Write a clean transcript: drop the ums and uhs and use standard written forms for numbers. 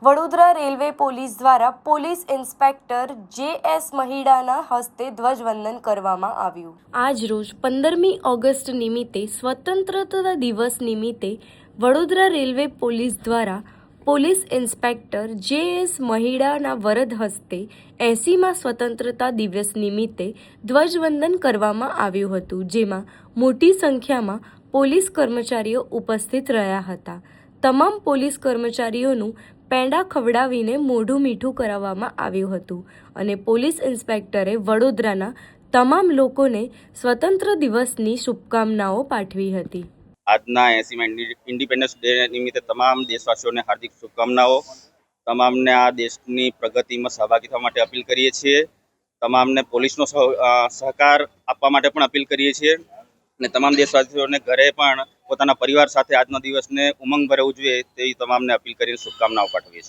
Vadodara railway police દ્વારા police inspector જે.એસ. મહિડાના હસ્તે ધ્વજવંદન કરવામાં આવ્યું। આજરોજ 15મી ઓગસ્ટ નિમિત્તે સ્વતંત્રતા દિવસ નિમિત્તે વડોદરા રેલવે પોલીસ દ્વારા પોલીસ ઇન્સ્પેક્ટર જે.એસ. મહિડાના વરદ હસ્તે 80મા સ્વતંત્રતા દિવસ નિમિત્તે ધ્વજવંદન કરવામાં આવ્યું હતું, જેમાં મોટી સંખ્યામાં પોલીસ કર્મચારીઓ ઉપસ્થિત રહ્યા હતા। તમામ પોલીસ કર્મચારીઓનું પેંડા ખવડાવીને મોઢું મીઠું કરાવવામાં આવ્યું હતું અને પોલીસ ઇન્સ્પેક્ટરે વડોદરાના તમામ લોકોને સ્વતંત્ર દિવસની શુભકામનાઓ પાઠવી હતી। આજના 80મા ઇન્ડિપેન્ડન્સ ડે નિમિત્તે તમામ દેશવાસીઓને હાર્દિક શુભકામનાઓ। તમામને આ દેશની પ્રગતિમાં સહભાગી થવા માટે અપીલ કરીએ છીએ। તમામને પોલીસનો સહકાર આપવા માટે પણ અપીલ કરીએ છીએ અને તમામ દેશવાસીઓને ઘરે પણ પોતાના પરિવાર સાથે આજના દિવસને ઉમંગભરે ઉજવે તેવી તમામને અપીલ કરીને શુભકામનાઓ પાઠવીએ છીએ।